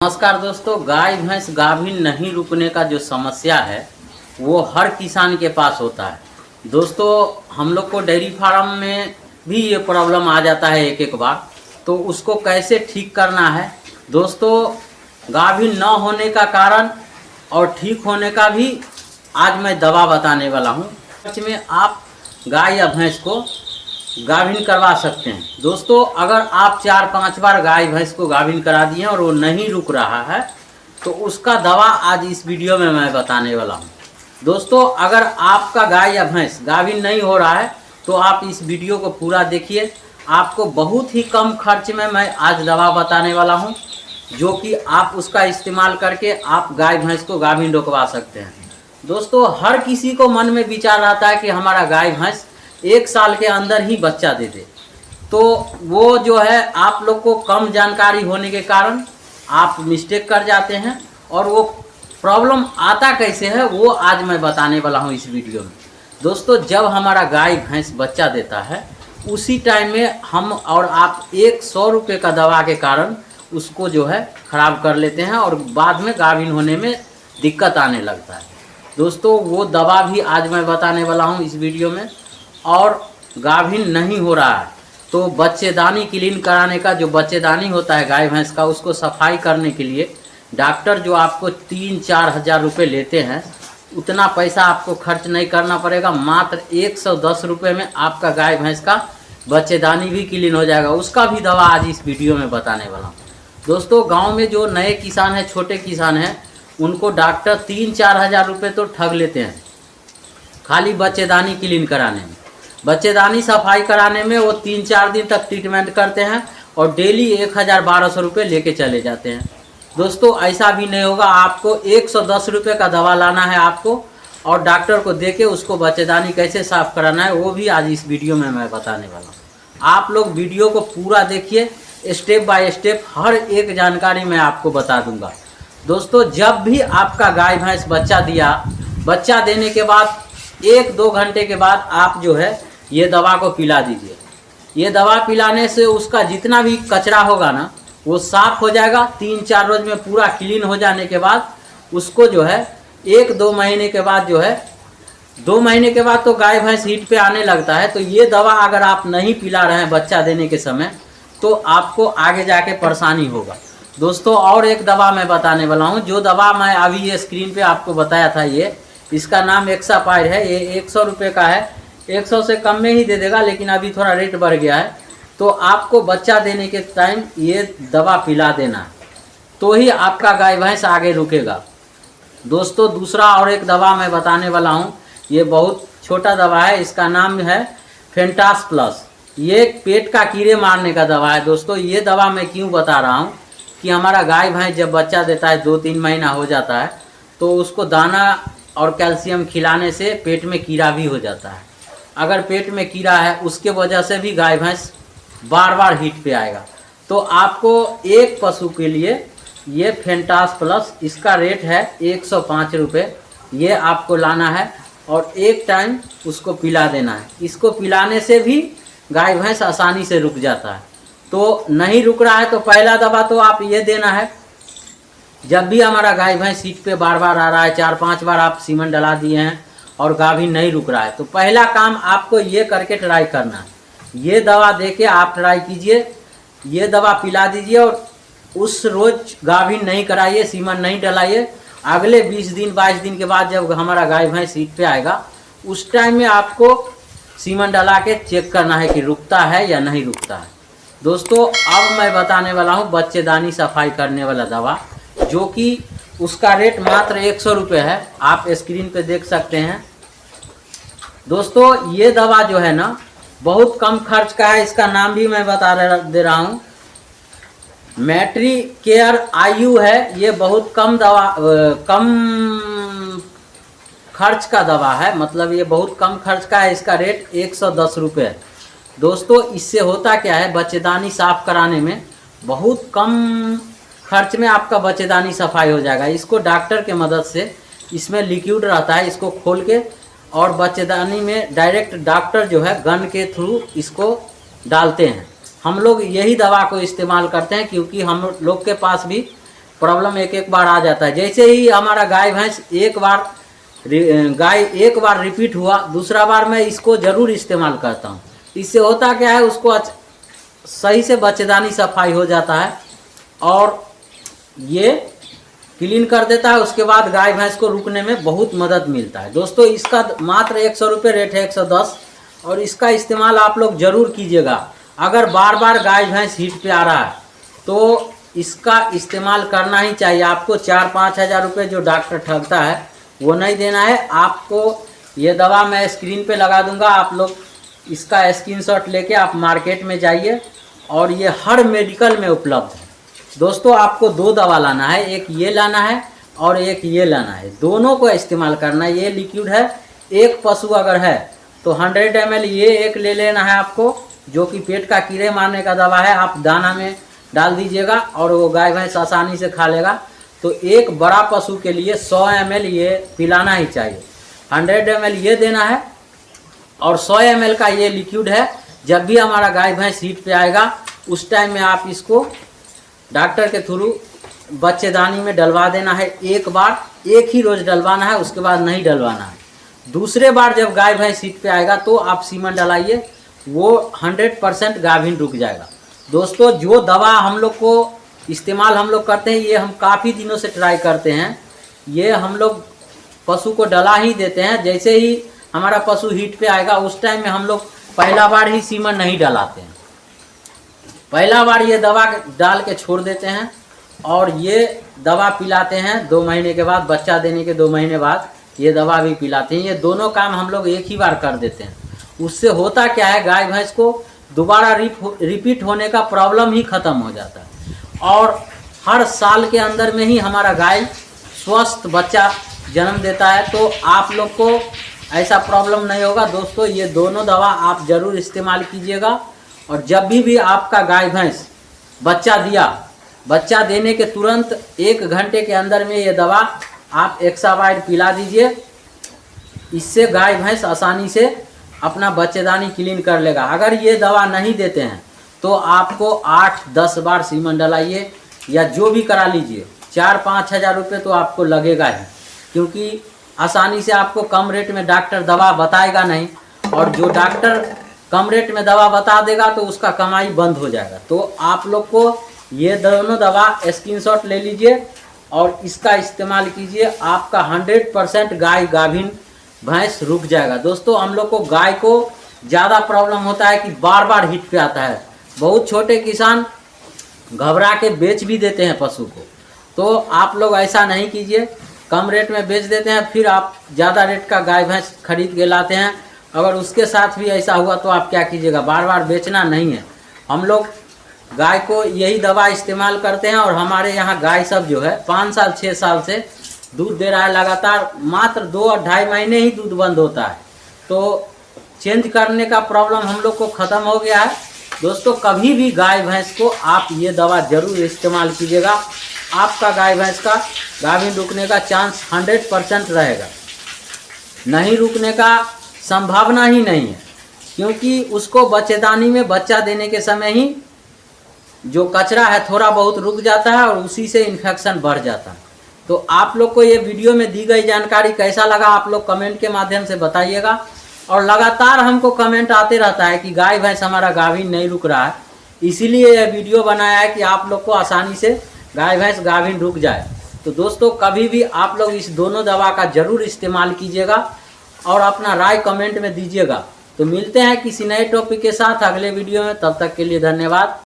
नमस्कार दोस्तों, गाय भैंस गाभिन नहीं रुकने का जो समस्या है वो हर किसान के पास होता है। दोस्तों, हम लोग को डेयरी फार्म में भी ये प्रॉब्लम आ जाता है एक एक बार, तो उसको कैसे ठीक करना है दोस्तों। गाभिन न होने का कारण और ठीक होने का भी आज मैं दवा बताने वाला हूँ। में आप गाय या भैंस को गाभिन करवा सकते हैं। दोस्तों, अगर आप 4-5 बार गाय भैंस को गाभिन करा दिए और वो नहीं रुक रहा है तो उसका दवा आज इस वीडियो में मैं बताने वाला हूं। दोस्तों, अगर आपका गाय या भैंस गाभिन नहीं हो रहा है तो आप इस वीडियो को पूरा देखिए। आपको बहुत ही कम खर्च में मैं आज दवा बताने वाला हूं, जो कि आप उसका इस्तेमाल करके आप गाय भैंस को गाभिन रोकवा सकते हैं। दोस्तों, हर किसी को मन में विचार आता है कि हमारा गाय भैंस 1 साल के अंदर ही बच्चा दे दे, तो वो जो है आप लोग को कम जानकारी होने के कारण आप मिस्टेक कर जाते हैं और वो प्रॉब्लम आता कैसे है वो आज मैं बताने वाला हूँ इस वीडियो में। दोस्तों, जब हमारा गाय भैंस बच्चा देता है उसी टाइम में हम और आप 100 रुपये का दवा के कारण उसको जो है ख़राब कर लेते हैं और बाद में गाभिन होने में दिक्कत आने लगता है। दोस्तों, वो दवा भी आज मैं बताने वाला हूँ इस वीडियो में। और गाभिन नहीं हो रहा है तो बच्चेदानी क्लीन कराने का, जो बच्चेदानी होता है गाय भैंस का, उसको सफाई करने के लिए डॉक्टर जो आपको 3-4 हज़ार रुपये लेते हैं, उतना पैसा आपको खर्च नहीं करना पड़ेगा। मात्र 110 रुपये में आपका गाय भैंस का बच्चेदानी भी क्लीन हो जाएगा। उसका भी दवा आज इस वीडियो में बताने वाला हूँ। दोस्तों, गाँव में जो नए किसान हैं, छोटे किसान हैं, उनको डॉक्टर 3-4 हज़ार रुपये तो ठग लेते हैं खाली बच्चेदानी क्लीन कराने में। बच्चेदानी सफाई कराने में वो 3-4 दिन तक ट्रीटमेंट करते हैं और डेली 1000-1200 रुपये लेके चले जाते हैं। दोस्तों, ऐसा भी नहीं होगा। आपको 110 रुपये का दवा लाना है आपको, और डॉक्टर को देके उसको बच्चेदानी कैसे साफ़ कराना है वो भी आज इस वीडियो में मैं बताने वाला हूँ। आप लोग वीडियो को पूरा देखिए, स्टेप बाय स्टेप हर एक जानकारी मैं आपको बता दूँगा। दोस्तों, जब भी आपका गाय भैंस बच्चा दिया, बच्चा देने के बाद 1-2 घंटे के बाद आप जो है ये दवा को पिला दीजिए। ये दवा पिलाने से उसका जितना भी कचरा होगा ना वो साफ़ हो जाएगा। 3-4 रोज में पूरा क्लीन हो जाने के बाद उसको जो है 1-2 महीने के बाद जो है 2 महीने के बाद तो गाय भैंस हीट पे आने लगता है। तो ये दवा अगर आप नहीं पिला रहे हैं बच्चा देने के समय तो आपको आगे जाके परेशानी होगा। दोस्तों, और एक दवा मैं बताने वाला हूँ। जो दवा मैं अभी ये स्क्रीन पे आपको बताया था, इसका नाम एक्सापायर है। ये 100 रुपये का है। 100 से कम में ही दे देगा, लेकिन अभी थोड़ा रेट बढ़ गया है। तो आपको बच्चा देने के टाइम ये दवा पिला देना है, तो ही आपका गाय भैंस आगे रुकेगा। दोस्तों, दूसरा और एक दवा मैं बताने वाला हूँ। ये बहुत छोटा दवा है, इसका नाम है फेंटास प्लस। ये पेट का कीड़े मारने का दवा है। दोस्तों, ये दवा मैं क्यों बता रहा हूँ कि हमारा गाय भैंस जब बच्चा देता है 2-3 महीना हो जाता है तो उसको दाना और कैल्शियम खिलाने से पेट में कीड़ा भी हो जाता है। अगर पेट में कीड़ा है उसके वजह से भी गाय भैंस बार बार हीट पे आएगा। तो आपको एक पशु के लिए ये फेंटास प्लस, इसका रेट है 105 रुपये। ये आपको लाना है और एक टाइम उसको पिला देना है। इसको पिलाने से भी गाय भैंस आसानी से रुक जाता है। तो नहीं रुक रहा है तो पहला दवा तो आप ये देना है। जब भी हमारा गाय भैंस हीट पे बार बार आ रहा है, 4-5 बार आप सीमन डला दिए हैं और गाभिन नहीं रुक रहा है, तो पहला काम आपको ये करके ट्राई करना है। ये दवा देके आप ट्राई कीजिए, ये दवा पिला दीजिए और उस रोज गाभिन नहीं कराइए, सीमन नहीं डलाइए। अगले 20 दिन 22 दिन के बाद जब हमारा गाय भैंस हीट पे आएगा उस टाइम में आपको सीमन डला के चेक करना है कि रुकता है या नहीं रुकता है। दोस्तों, अब मैं बताने वाला हूँ बच्चेदानी सफाई करने वाला दवा, जो कि उसका रेट मात्र 100 रुपये है। आप स्क्रीन पे देख सकते हैं। दोस्तों, ये दवा जो है ना बहुत कम खर्च का है। इसका नाम भी मैं दे रहा हूँ, मैट्री केयर आयु है। ये बहुत कम खर्च का दवा है, मतलब ये बहुत कम खर्च का है। इसका रेट 110 रुपये है। दोस्तों, इससे होता क्या है, बच्चेदानी साफ़ कराने में बहुत कम खर्च में आपका बच्चेदानी सफाई हो जाएगा। इसको डॉक्टर के मदद से, इसमें लिक्विड रहता है, इसको खोल के और बच्चेदानी में डायरेक्ट डॉक्टर जो है गन के थ्रू इसको डालते हैं। हम लोग यही दवा को इस्तेमाल करते हैं क्योंकि हम लोग के पास भी प्रॉब्लम एक एक बार आ जाता है। जैसे ही हमारा गाय भैंस एक बार रिपीट हुआ, दूसरा बार मैं इसको ज़रूर इस्तेमाल करता हूँ। इससे होता क्या है, उसको सही से बच्चेदानी सफाई हो जाता है और ये क्लीन कर देता है। उसके बाद गाय भैंस को रुकने में बहुत मदद मिलता है। दोस्तों इसका मात्र 100 रुपये रेट है, 110, और इसका इस्तेमाल आप लोग ज़रूर कीजिएगा। अगर बार बार गाय भैंस हीट पे आ रहा है तो इसका इस्तेमाल करना ही चाहिए। आपको 4-5 हज़ार रुपये जो डॉक्टर ठगता है वो नहीं देना है आपको। ये दवा मैं स्क्रीन पे लगा दूंगा, आप लोग इसका स्क्रीनशॉट लेके आप मार्केट में जाइए और ये हर मेडिकल में उपलब्ध है। दोस्तों आपको 2 दवा लाना है, एक ये लाना है और एक ये लाना है, दोनों को इस्तेमाल करना है। ये लिक्विड है, एक पशु अगर है तो 100 ml ये एक ले लेना है आपको, जो कि पेट का कीड़े मारने का दवा है। आप दाना में डाल दीजिएगा और वो गाय भैंस आसानी से खा लेगा। तो एक बड़ा पशु के लिए 100 ml ये पिलाना ही चाहिए। 100 ml ये देना है और 100 ml का ये लिक्विड है। जब भी हमारा गाय भैंस हीट पे आएगा उस टाइम में आप इसको डॉक्टर के थ्रू बच्चेदानी में डलवा देना है। एक बार, एक ही रोज़ डलवाना है, उसके बाद नहीं डलवाना है। दूसरे बार जब गाय भैंस हीट पे आएगा तो आप सीमन डलाइए, वो 100% गाभिन रुक जाएगा। दोस्तों जो दवा हम लोग को इस्तेमाल हम लोग करते हैं, ये हम काफ़ी दिनों से ट्राई करते हैं। ये हम लोग पशु को डला ही देते हैं। जैसे ही हमारा पशु हीट पे आएगा उस टाइम में हम लोग पहला बार ही सीमन नहीं डलाते हैं, पहला बार ये दवा डाल के छोड़ देते हैं और ये दवा पिलाते हैं 2 महीने के बाद, बच्चा देने के 2 महीने बाद ये दवा भी पिलाते हैं। ये दोनों काम हम लोग एक ही बार कर देते हैं। उससे होता क्या है, गाय भैंस को दोबारा रिपीट होने का प्रॉब्लम ही ख़त्म हो जाता है और हर साल के अंदर में ही हमारा गाय स्वस्थ बच्चा जन्म देता है। तो आप लोग को ऐसा प्रॉब्लम नहीं होगा। दोस्तों ये दोनों दवा आप ज़रूर इस्तेमाल कीजिएगा और जब भी आपका गाय भैंस बच्चा दिया, बच्चा देने के तुरंत 1 घंटे के अंदर में ये दवा आप एक्सावाइड पिला दीजिए। इससे गाय भैंस आसानी से अपना बच्चेदानी क्लीन कर लेगा। अगर ये दवा नहीं देते हैं तो आपको 8-10 बार सीमन डलाइए या जो भी करा लीजिए, 4-5 हज़ार रुपये तो आपको लगेगा ही, क्योंकि आसानी से आपको कम रेट में डॉक्टर दवा बताएगा नहीं, और जो डॉक्टर कम रेट में दवा बता देगा तो उसका कमाई बंद हो जाएगा। तो आप लोग को ये दोनों दवा स्क्रीनशॉट ले लीजिए और इसका इस्तेमाल कीजिए। आपका 100% गाय गाभिन भैंस रुक जाएगा। दोस्तों हम लोग को गाय को ज़्यादा प्रॉब्लम होता है कि बार बार हिट पे आता है। बहुत छोटे किसान घबरा के बेच भी देते हैं पशु को, तो आप लोग ऐसा नहीं कीजिए। कम रेट में बेच देते हैं, फिर आप ज़्यादा रेट का गाय भैंस खरीद के लाते हैं। अगर उसके साथ भी ऐसा हुआ तो आप क्या कीजिएगा, बार बार बेचना नहीं है। हम लोग गाय को यही दवा इस्तेमाल करते हैं और हमारे यहाँ गाय सब जो है 5 साल 6 साल से दूध दे रहा है लगातार। मात्र 2 और 2.5 महीने ही दूध बंद होता है, तो चेंज करने का प्रॉब्लम हम लोग को ख़त्म हो गया है। दोस्तों कभी भी गाय भैंस को आप ये दवा ज़रूर इस्तेमाल कीजिएगा। आपका गाय भैंस का गाभिन रुकने का चांस 100% रहेगा। नहीं रुकने का संभावना ही नहीं है, क्योंकि उसको बच्चेदानी में बच्चा देने के समय ही जो कचरा है थोड़ा बहुत रुक जाता है और उसी से इन्फेक्शन बढ़ जाता है। तो आप लोग को ये वीडियो में दी गई जानकारी कैसा लगा, आप लोग कमेंट के माध्यम से बताइएगा। और लगातार हमको कमेंट आते रहता है कि गाय भैंस हमारा गाभिन नहीं रुक रहा है, इसीलिए यह वीडियो बनाया है कि आप लोग को आसानी से गाय भैंस गाभिन रुक जाए। तो दोस्तों कभी भी आप लोग इस दोनों दवा का ज़रूर इस्तेमाल कीजिएगा और अपना राय कमेंट में दीजिएगा। तो मिलते हैं किसी नए टॉपिक के साथ अगले वीडियो में, तब तक के लिए धन्यवाद।